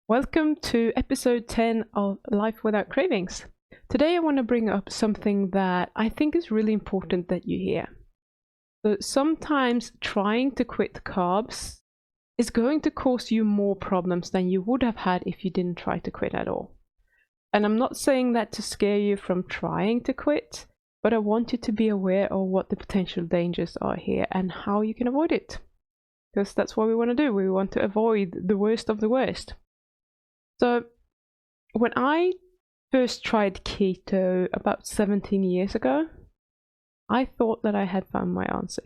Welcome to episode 10 of Life Without Cravings. Today I want to bring up something that I think is really important that you hear. So sometimes trying to quit carbs is going to cause you more problems than you would have had if you didn't try to quit at all. And I'm not saying that to scare you from trying to quit, but I want you to be aware of what the potential dangers are here and how you can avoid it. Because that's what we want to do. We want to avoid the worst of the worst. So when I first tried keto about 17 years ago, I thought that I had found my answer.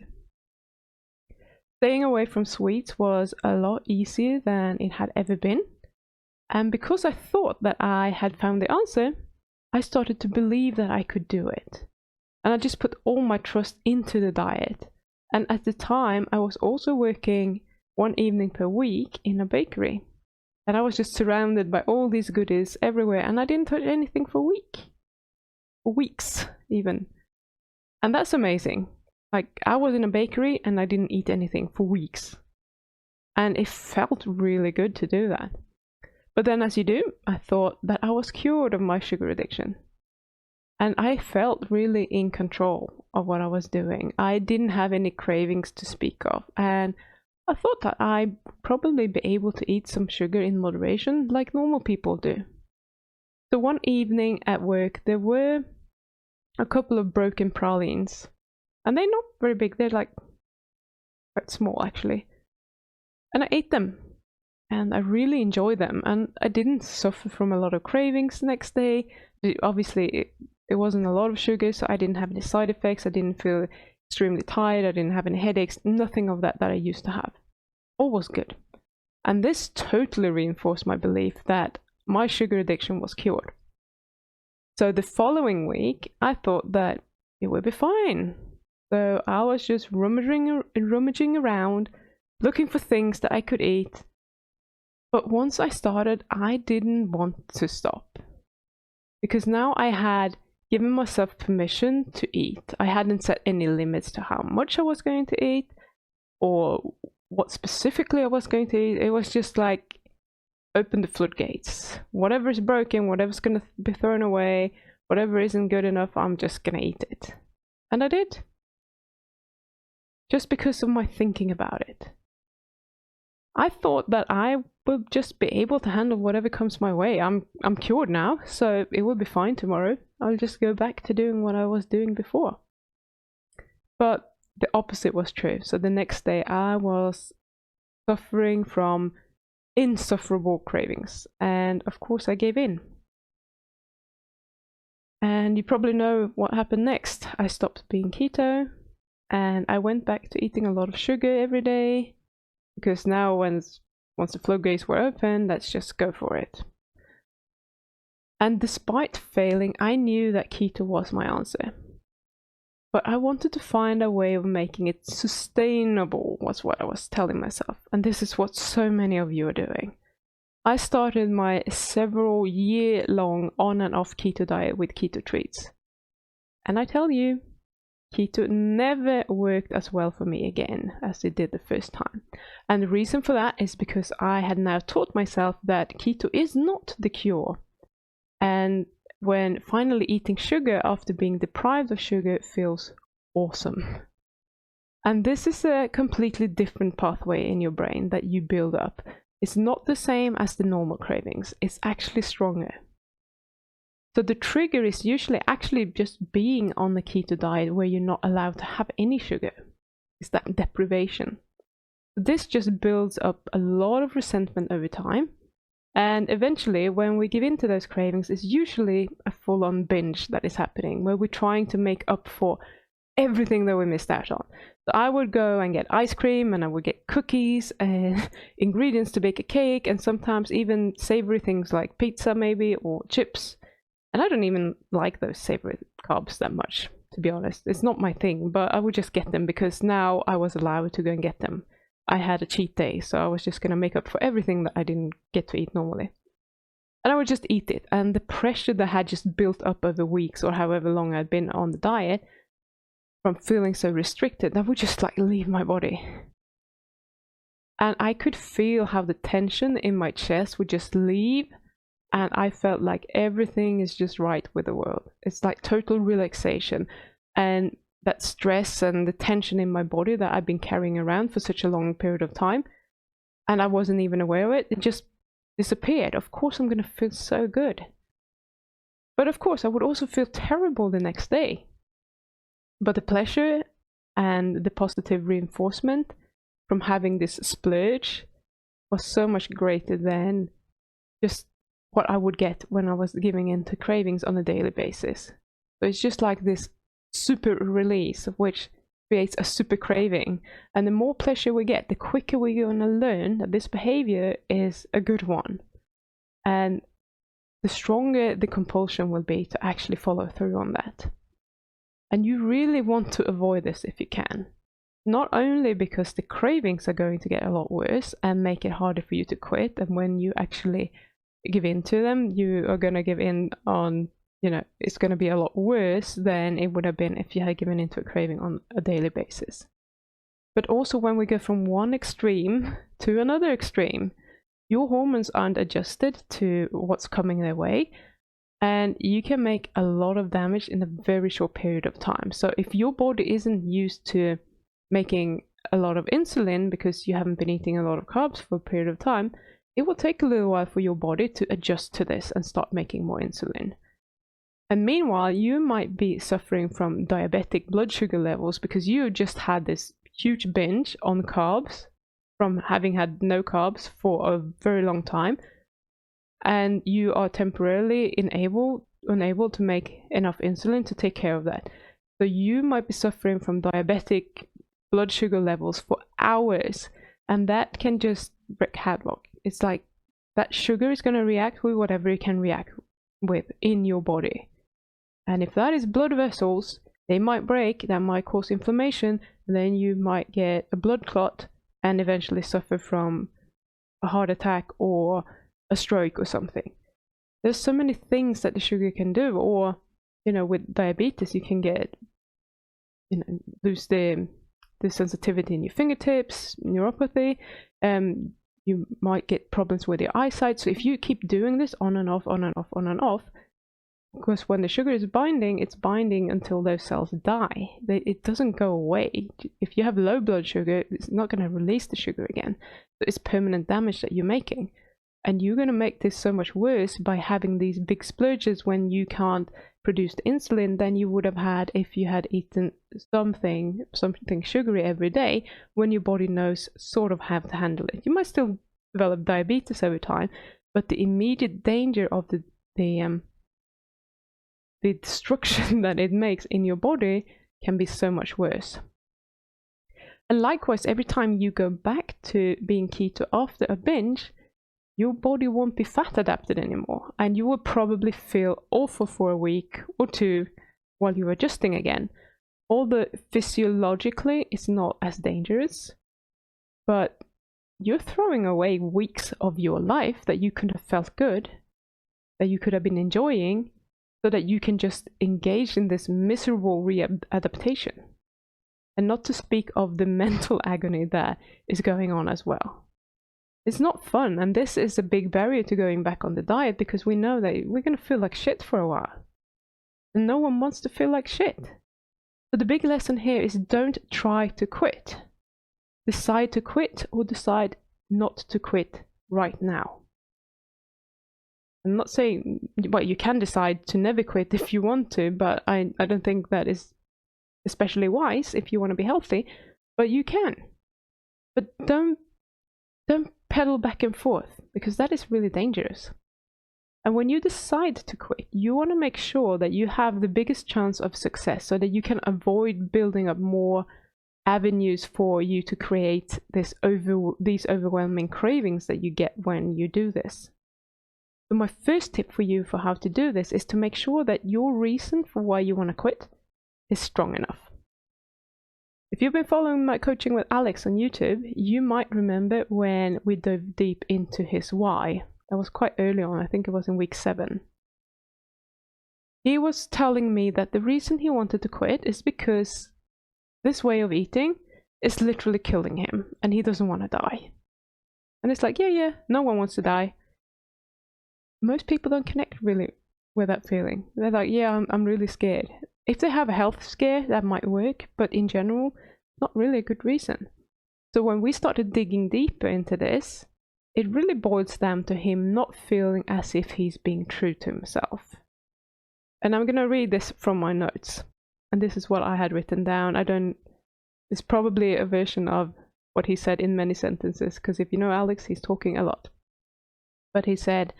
Staying away from sweets was a lot easier than it had ever been. And because I thought that I had found the answer, I started to believe that I could do it. And I just put all my trust into the diet. And at the time, I was also working one evening per week in a bakery. And I was just surrounded by all these goodies everywhere, and I didn't touch anything for weeks even. And that's amazing. Like, I was in a bakery and I didn't eat anything for weeks. And it felt really good to do that. But then, as you do, I thought that I was cured of my sugar addiction. And I felt really in control of what I was doing. I didn't have any cravings to speak of. And I thought that I'd probably be able to eat some sugar in moderation like normal people do. So one evening at work, there were a couple of broken pralines. And they're not very big, they're like quite small actually. And I ate them. And I really enjoyed them. And I didn't suffer from a lot of cravings the next day. Obviously, it wasn't a lot of sugar, so I didn't have any side effects. I didn't feel extremely tired, I didn't have any headaches, nothing of that I used to have. All was good. And this totally reinforced my belief that my sugar addiction was cured. So the following week, I thought that it would be fine. So I was just rummaging around, looking for things that I could eat. But once I started, I didn't want to stop. Because now I had given myself permission to eat. I hadn't set any limits to how much I was going to eat or what specifically I was going to eat. It was just like, open the floodgates. Whatever is broken, whatever's going to be thrown away, whatever isn't good enough, I'm just going to eat it. And I did. Just because of my thinking about it. I thought that I would just be able to handle whatever comes my way. I'm cured now, so it will be fine tomorrow. I'll just go back to doing what I was doing before. But the opposite was true. So the next day I was suffering from insufferable cravings. And of course I gave in. And you probably know what happened next. I stopped being keto and I went back to eating a lot of sugar every day. Because now once the floodgates were open, let's just go for it. And despite failing, I knew that keto was my answer. But I wanted to find a way of making it sustainable, was what I was telling myself. And this is what so many of you are doing. I started my several year-long on and off keto diet with keto treats. And I tell you, keto never worked as well for me again as it did the first time. And the reason for that is because I had now taught myself that keto is not the cure. And when finally eating sugar after being deprived of sugar feels awesome. And this is a completely different pathway in your brain that you build up. It's not the same as the normal cravings. It's actually stronger. So the trigger is usually actually just being on the keto diet where you're not allowed to have any sugar. It's that deprivation. This just builds up a lot of resentment over time. And eventually, when we give in to those cravings, it's usually a full-on binge that is happening, where we're trying to make up for everything that we missed out on. So I would go and get ice cream, and I would get cookies and ingredients to bake a cake, and sometimes even savory things like pizza maybe, or chips. And I don't even like those savory carbs that much, to be honest. It's not my thing, but I would just get them because now I was allowed to go and get them. I had a cheat day, so I was just going to make up for everything that I didn't get to eat normally. And I would just eat it. And the pressure that had just built up over weeks or however long I'd been on the diet from feeling so restricted, that would just like leave my body. And I could feel how the tension in my chest would just leave, and I felt like everything is just right with the world. It's like total relaxation, and that stress and the tension in my body that I've been carrying around for such a long period of time, and I wasn't even aware of it, it just disappeared. Of course I'm going to feel so good. But of course I would also feel terrible the next day. But the pleasure and the positive reinforcement from having this splurge was so much greater than just what I would get when I was giving in to cravings on a daily basis. So it's just like this super release, of which creates a super craving. And the more pleasure we get, the quicker we're going to learn that this behavior is a good one. And the stronger the compulsion will be to actually follow through on that. And you really want to avoid this if you can. Not only because the cravings are going to get a lot worse and make it harder for you to quit, and when you actually give in to them, you are going to give in on, it's going to be a lot worse than it would have been if you had given into a craving on a daily basis. But also when we go from one extreme to another extreme, your hormones aren't adjusted to what's coming their way, and you can make a lot of damage in a very short period of time. So if your body isn't used to making a lot of insulin because you haven't been eating a lot of carbs for a period of time, it will take a little while for your body to adjust to this and start making more insulin. And meanwhile, you might be suffering from diabetic blood sugar levels because you just had this huge binge on carbs from having had no carbs for a very long time, and you are temporarily unable to make enough insulin to take care of that. So you might be suffering from diabetic blood sugar levels for hours, and that can just wreak havoc. It's like that sugar is going to react with whatever it can react with in your body. And if that is blood vessels, they might break, that might cause inflammation, and then you might get a blood clot and eventually suffer from a heart attack or a stroke or something. There's so many things that the sugar can do. Or, with diabetes, you can get, lose the sensitivity in your fingertips, neuropathy. You might get problems with your eyesight. So if you keep doing this on and off, on and off, on and off, because when the sugar is binding, it's binding until those cells die. It doesn't go away. If you have low blood sugar, it's not going to release the sugar again. So it's permanent damage that you're making. And you're going to make this so much worse by having these big splurges when you can't produce the insulin than you would have had if you had eaten something sugary every day, when your body knows sort of how to handle it. You might still develop diabetes over time, but the immediate danger of the destruction that it makes in your body can be so much worse. And likewise, every time you go back to being keto after a binge, your body won't be fat adapted anymore, and you will probably feel awful for a week or two while you're adjusting again. Although physiologically it's not as dangerous, but you're throwing away weeks of your life that you could have felt good, that you could have been enjoying, so that you can just engage in this miserable readaptation. And not to speak of the mental agony that is going on as well. It's not fun, and this is a big barrier to going back on the diet, because we know that we're going to feel like shit for a while. And no one wants to feel like shit. So the big lesson here is don't try to quit. Decide to quit, or decide not to quit right now. I'm not saying, well, you can decide to never quit if you want to, but I don't think that is especially wise if you want to be healthy, but you can. But don't pedal back and forth, because that is really dangerous. And when you decide to quit, you want to make sure that you have the biggest chance of success, so that you can avoid building up more avenues for you to create these overwhelming cravings that you get when you do this. So my first tip for you for how to do this is to make sure that your reason for why you want to quit is strong enough. If you've been following my coaching with Alex on YouTube, you might remember when we dove deep into his why. That was quite early on, I think it was in week 7. He was telling me that the reason he wanted to quit is because this way of eating is literally killing him, and he doesn't want to die. And it's like, yeah, no one wants to die. Most people don't connect really with that feeling. They're like, yeah, I'm really scared. If they have a health scare, that might work, but in general, not really a good reason. So when we started digging deeper into this, it really boils down to him not feeling as if he's being true to himself. And I'm going to read this from my notes. And this is what I had written down. It's probably a version of what he said in many sentences, because if you know Alex, he's talking a lot. But he said,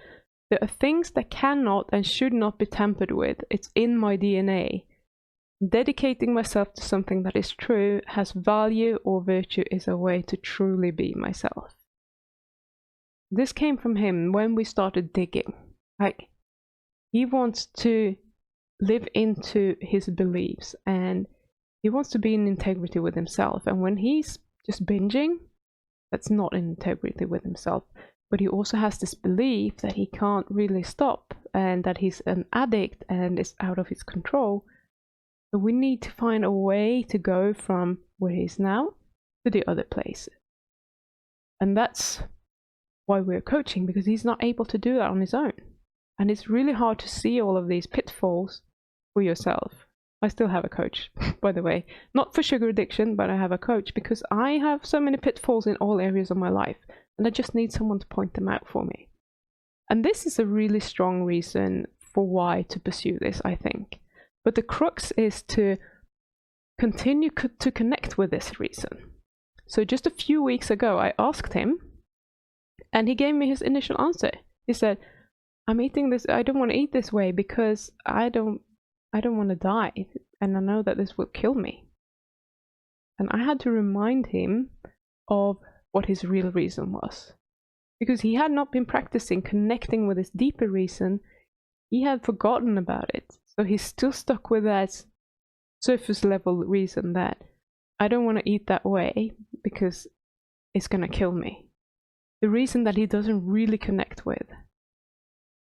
there are things that cannot and should not be tampered with. It's in my DNA. Dedicating myself to something that is true, has value or virtue, is a way to truly be myself. This came from him when we started digging. Like, he wants to live into his beliefs and he wants to be in integrity with himself. And when he's just binging, that's not in integrity with himself. But he also has this belief that he can't really stop and that he's an addict and is out of his control. So we need to find a way to go from where he is now to the other place. And that's why we're coaching, because he's not able to do that on his own. And it's really hard to see all of these pitfalls for yourself. I still have a coach, by the way. Not for sugar addiction, but I have a coach because I have so many pitfalls in all areas of my life. And I just need someone to point them out for me. And this is a really strong reason for why to pursue this, I think. But the crux is to continue to connect with this reason. So just a few weeks ago, I asked him, and he gave me his initial answer. He said, I'm eating this, I don't want to eat this way because I don't want to die. And I know that this will kill me. And I had to remind him of what his real reason was. Because he had not been practicing connecting with his deeper reason. He had forgotten about it. So he's still stuck with that surface level reason that I don't want to eat that way because it's going to kill me. The reason that he doesn't really connect with.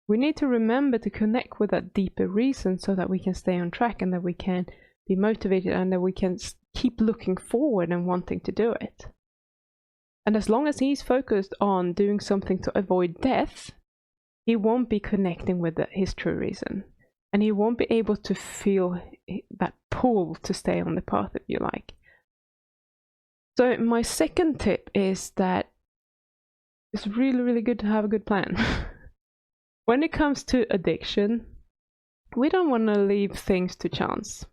We need to remember to connect with that deeper reason so that we can stay on track and that we can be motivated and that we can keep looking forward and wanting to do it. And as long as he's focused on doing something to avoid death, he won't be connecting with his true reason. And he won't be able to feel that pull to stay on the path, if you like. So my second tip is that it's really, really good to have a good plan. When it comes to addiction, we don't want to leave things to chance.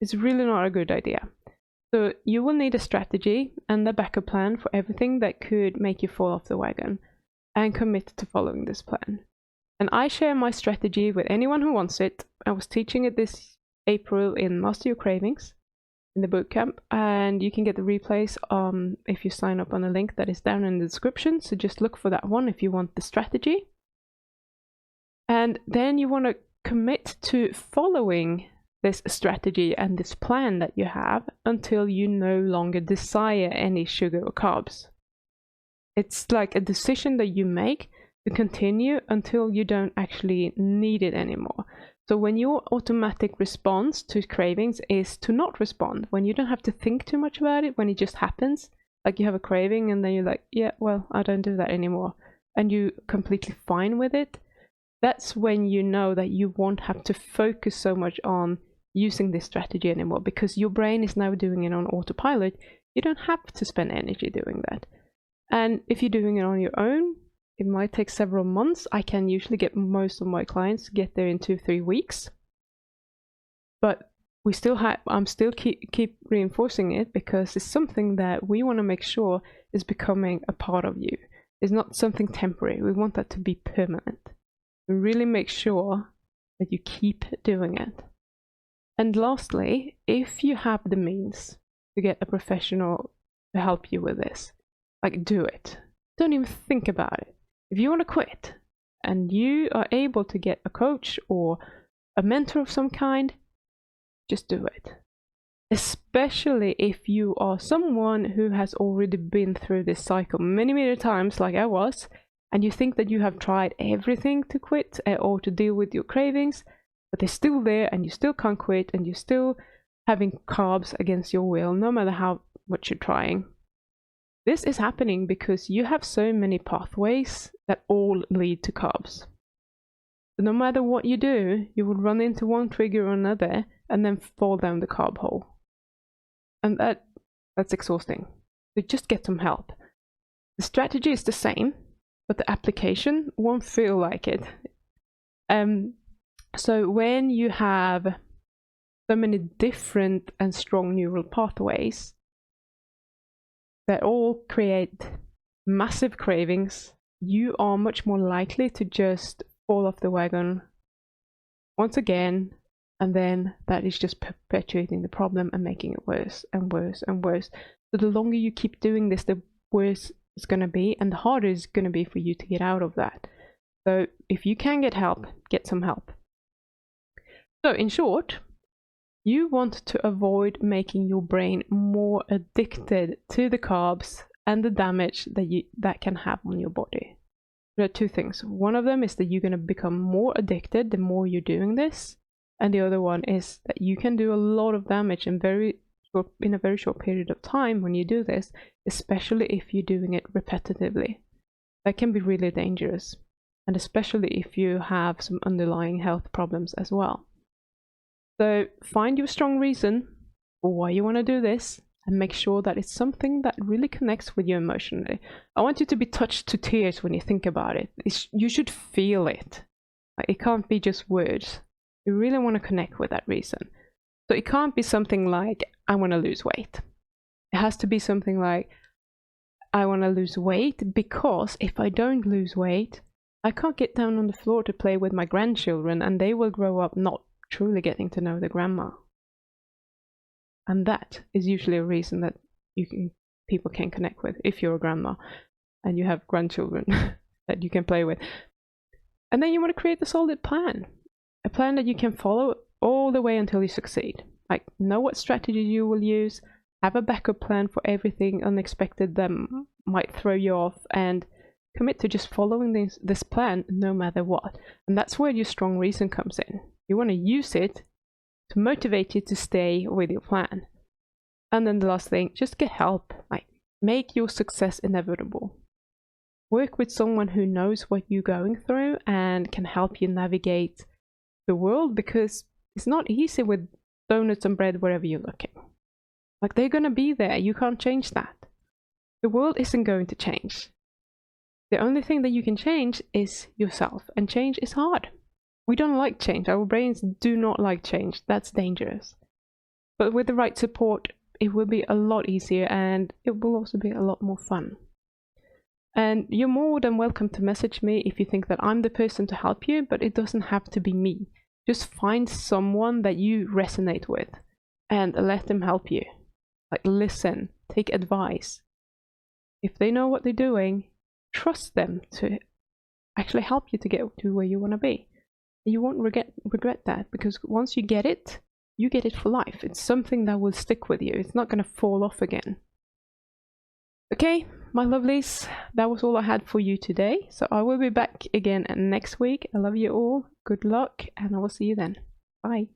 It's really not a good idea. So you will need a strategy and a backup plan for everything that could make you fall off the wagon, and commit to following this plan. And I share my strategy with anyone who wants it. I was teaching it this April in Master Your Cravings in the bootcamp, and you can get the replays if you sign up on a link that is down in the description. So just look for that one if you want the strategy. And then you want to commit to following this strategy and this plan that you have until you no longer desire any sugar or carbs. It's like a decision that you make to continue until you don't actually need it anymore. So when your automatic response to cravings is to not respond, when you don't have to think too much about it, when it just happens, like you have a craving and then you're like, yeah, well, I don't do that anymore, and you're completely fine with it, that's when you know that you won't have to focus so much on using this strategy anymore, because your brain is now doing it on autopilot. You don't have to spend energy doing that. And if you're doing it on your own, it might take several months. I can usually get most of my clients to get there in 2-3 weeks. But I'm still keep reinforcing it because it's something that we want to make sure is becoming a part of you. It's not something temporary. We want that to be permanent. We really make sure that you keep doing it. And lastly, if you have the means to get a professional to help you with this, like, do it. Don't even think about it. If you want to quit and you are able to get a coach or a mentor of some kind, just do it. Especially if you are someone who has already been through this cycle many, many times, like I was, and you think that you have tried everything to quit or to deal with your cravings, but they're still there and you still can't quit and you're still having carbs against your will, no matter how much you're trying. This is happening because you have so many pathways that all lead to carbs. So no matter what you do, you will run into one trigger or another and then fall down the carb hole. And that's exhausting. So just get some help. The strategy is the same, but the application won't feel like it. So when you have so many different and strong neural pathways that all create massive cravings, you are much more likely to just fall off the wagon once again, and then that is just perpetuating the problem and making it worse and worse and worse. So the longer you keep doing this, the worse it's going to be, and the harder it's going to be for you to get out of that. So if you can get help, get some help. So in short, you want to avoid making your brain more addicted to the carbs and the damage that can have on your body. There are two things. One of them is that you're going to become more addicted the more you're doing this, and the other one is that you can do a lot of damage in a very short period of time when you do this, especially if you're doing it repetitively. That can be really dangerous, and especially if you have some underlying health problems as well. So find your strong reason for why you want to do this, and make sure that it's something that really connects with you emotionally. I want you to be touched to tears when you think about it. You should feel it. It can't be just words. You really want to connect with that reason. So it can't be something like, I want to lose weight. It has to be something like, I want to lose weight because if I don't lose weight, I can't get down on the floor to play with my grandchildren, and they will grow up not truly getting to know their grandma. And that is usually a reason that people can connect with if you're a grandma and you have grandchildren that you can play with. And then you want to create a solid plan, a plan that you can follow all the way until you succeed. Like, know what strategy you will use, have a backup plan for everything unexpected that might throw you off, and commit to just following this plan no matter what. And that's where your strong reason comes in. You want to use it to motivate you to stay with your plan. And then the last thing, just get help. Like, make your success inevitable. Work with someone who knows what you're going through and can help you navigate the world, because it's not easy with donuts and bread wherever you're looking. Like, they're going to be there. You can't change that. The world isn't going to change. The only thing that you can change is yourself, and change is hard. We don't like change. Our brains do not like change. That's dangerous. But with the right support, it will be a lot easier, and it will also be a lot more fun. And you're more than welcome to message me if you think that I'm the person to help you, but it doesn't have to be me. Just find someone that you resonate with and let them help you. Like, listen, take advice. If they know what they're doing, trust them to actually help you to get to where you want to be. You won't regret that, because once you get it for life. It's something that will stick with you. It's not going to fall off again. Okay, my lovelies, that was all I had for you today. So I will be back again next week. I love you all. Good luck, and I will see you then. Bye.